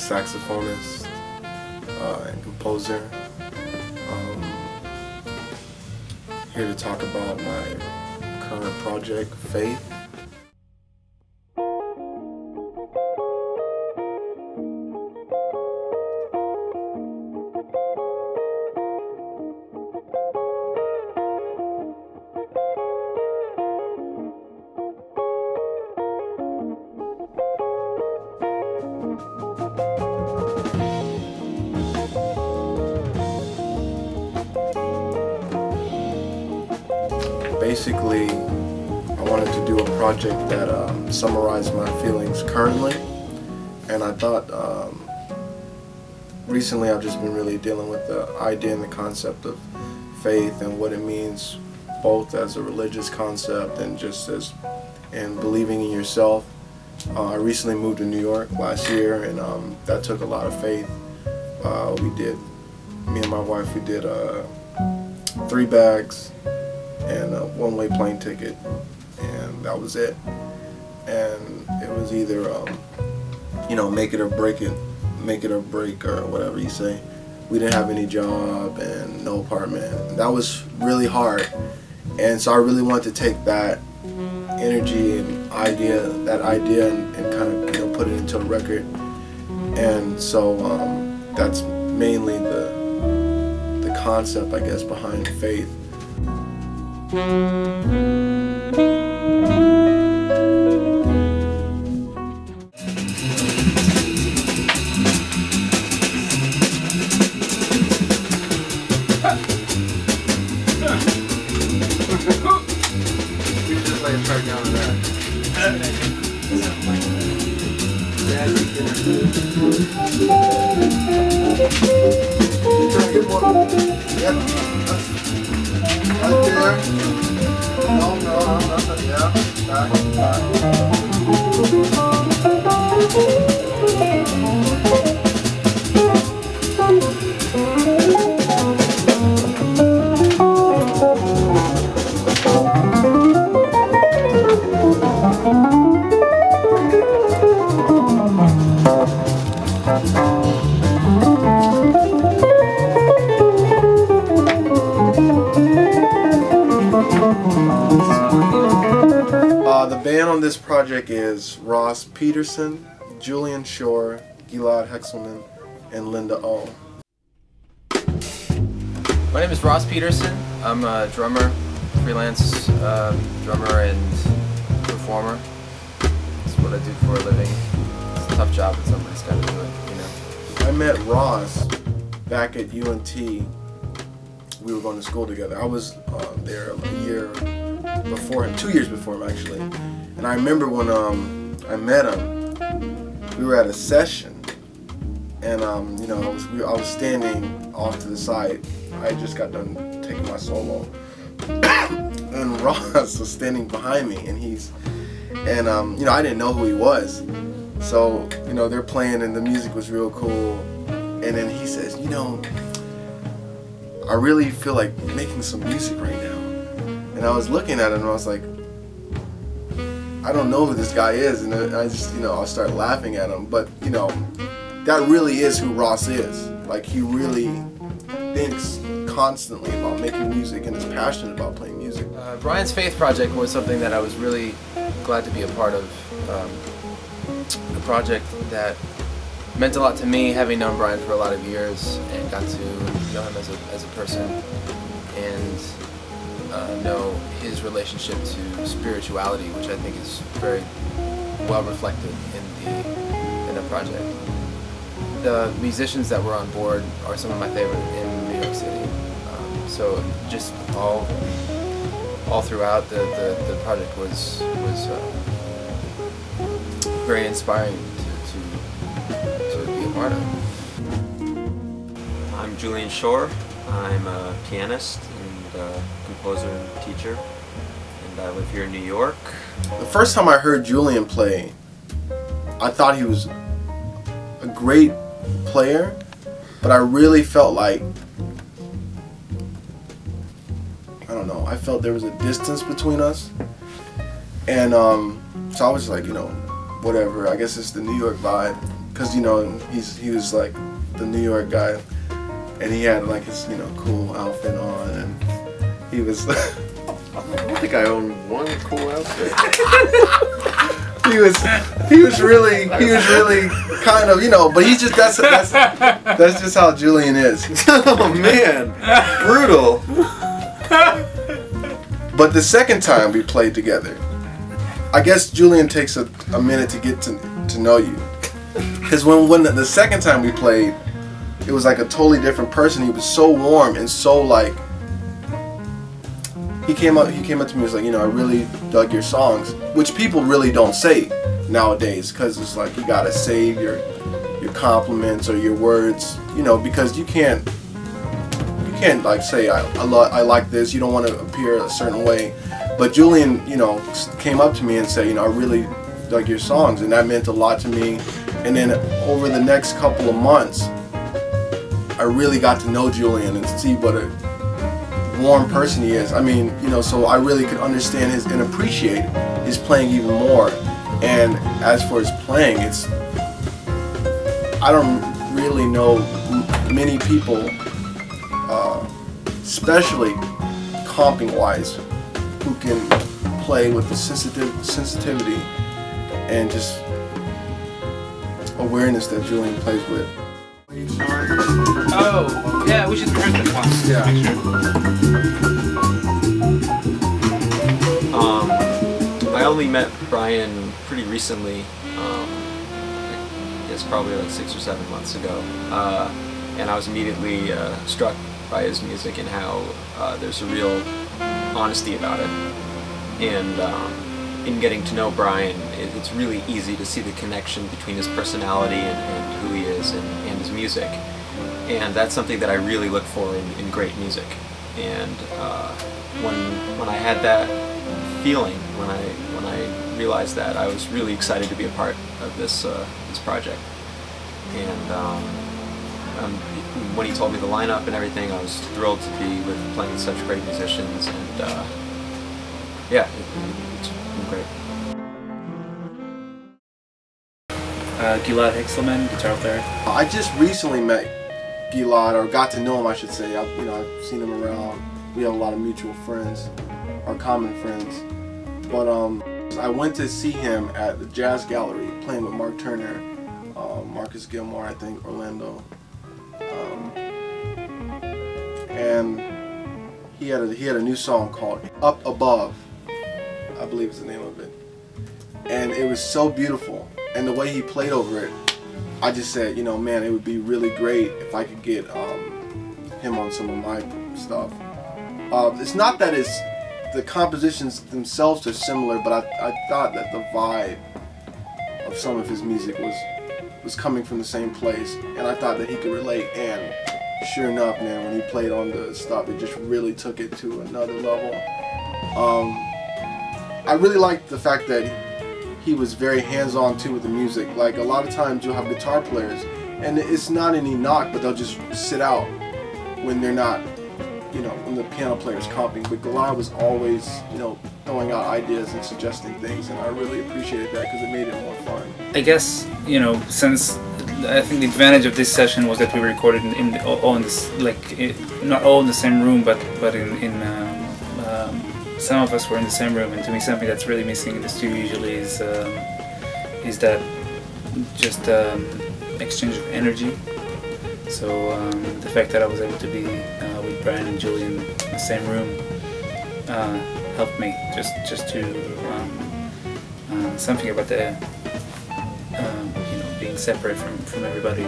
saxophonist and composer. Here to talk about my current project, Faith. Basically, I wanted to do a project that summarized my feelings currently, and I thought recently I've just been really dealing with the idea and the concept of faith and what it means, both as a religious concept and just as in believing in yourself. I recently moved to New York last year, and that took a lot of faith. Me and my wife, we did 3 bags and a one-way plane ticket, and that was it. And it was either you know, make it or break, or whatever you say. We didn't have any job and no apartment. That was really hard, and so I really wanted to take that energy and idea and kind of, you know, put it into a record. And so that's mainly the concept, I guess, behind Faith. Right down to that. Yep. Right there. No, nothing. Yeah. Back. The band on this project is Ross Pederson, Julian Shore, Gilad Hekselman, and Linda O. My name is Ross Pederson. I'm a drummer, freelance drummer and performer. That's what I do for a living. It's a tough job, but somebody's got to do it, you know. I met Ross back at UNT. We were going to school together. I was there a year before him, 2 years before him actually. And I remember when I met him, we were at a session, and you know, I was standing off to the side. I just got done taking my solo, and Ross was standing behind me, and you know, I didn't know who he was. So, you know, they're playing and the music was real cool, and then he says, you know, I really feel like making some music right now. And I was looking at him and I was like, I don't know who this guy is. And I just, you know, I started laughing at him. But, you know, that really is who Ross is. Like, he really thinks constantly about making music and is passionate about playing music. Brian's Faith project was something that I was really glad to be a part of. A project that meant a lot to me, having known Brian for a lot of years and got to know him as a person and know his relationship to spirituality, which I think is very well reflected in the project. The musicians that were on board are some of my favorite in New York City. So just all throughout the project was very inspiring to be a part of. I'm Julian Shore. I'm a pianist and composer and teacher, and I live here in New York. The first time I heard Julian play, I thought he was a great player, but I really felt like, I don't know, I felt there was a distance between us, and so I was like, you know, whatever, I guess it's the New York vibe, because you know he was like the New York guy, and he had like his cool outfit on, and he was. I don't think I own one cool outfit. he was really kind of but he's just that's just how Julian is. Oh man, brutal. But the second time we played together, I guess Julian takes a minute to get to know you, because when the second time we played, it was like a totally different person. He was so warm and so like. He came up to me and was like, I really dug your songs, which people really don't say nowadays, because it's like you gotta save your compliments or your words, because you can't like say I like this. You don't want to appear a certain way. But Julian, came up to me and said, I really dug your songs, and that meant a lot to me. And then over the next couple of months, I really got to know Julian and see what a warm person he is. I mean, so I really could understand and appreciate his playing even more. And as for his playing, I don't really know many people, especially comping wise, who can play with the sensitivity and just awareness that Julian plays with. Oh, yeah, we should rehearse this one. Yeah. I only met Brian pretty recently. I guess probably like 6 or 7 months ago, and I was immediately struck by his music and how there's a real honesty about it. And in getting to know Brian, it's really easy to see the connection between his personality and who he is and his music. And that's something that I really look for in great music. And when I had that feeling, when I realized that, I was really excited to be a part of this project. And when he told me the lineup and everything, I was thrilled to be playing with such great musicians. And yeah, it's been great. Gilad Hekselman, guitar player. I just recently met Gilad, or got to know him, I should say. I've seen him around. We have a lot of mutual friends, our common friends. But I went to see him at the Jazz Gallery, playing with Mark Turner, Marcus Gilmore, I think, Orlando, and he had a new song called "Up Above," I believe is the name of it, and it was so beautiful. And the way he played over it, I just said, man, it would be really great if I could get him on some of my stuff. It's not that the compositions themselves are similar, but I thought that the vibe of some of his music was coming from the same place, and I thought that he could relate. And sure enough, man, when he played on the stuff, it just really took it to another level. I really liked the fact that he was very hands-on too with the music. Like a lot of times you'll have guitar players, and it's not any knock, but they'll just sit out when they're not, when the piano player's comping. But Gilad was always, throwing out ideas and suggesting things, and I really appreciated that because it made it more fun. I guess, since I think the advantage of this session was that we recorded all in this, not all in the same room, but some of us were in the same room. And to me, something that's really missing in the studio usually is that just exchange of energy. So the fact that I was able to be with Brian and Julian in the same room helped me just to something about the being separate from everybody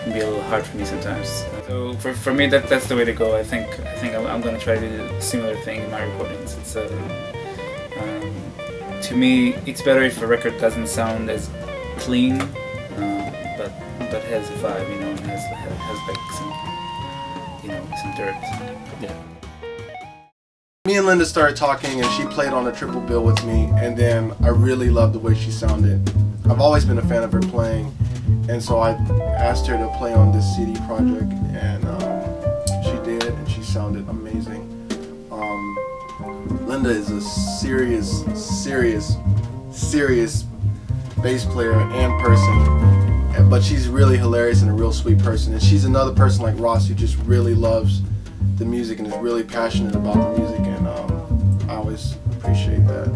can be a little hard for me sometimes. So for me, that's the way to go. I think I'm going to try to do a similar thing in my recordings. It's to me, it's better if a record doesn't sound as clean, but has a vibe, and has like some dirt. Yeah. Me and Linda started talking, and she played on a triple bill with me, and then I really loved the way she sounded. I've always been a fan of her playing, and so I asked her to play on this CD project, and she did, and she sounded amazing. Linda is a serious bass player and person, but she's really hilarious and a real sweet person. And she's another person like Ross who just really loves the music and is really passionate about the music, and I always appreciate that.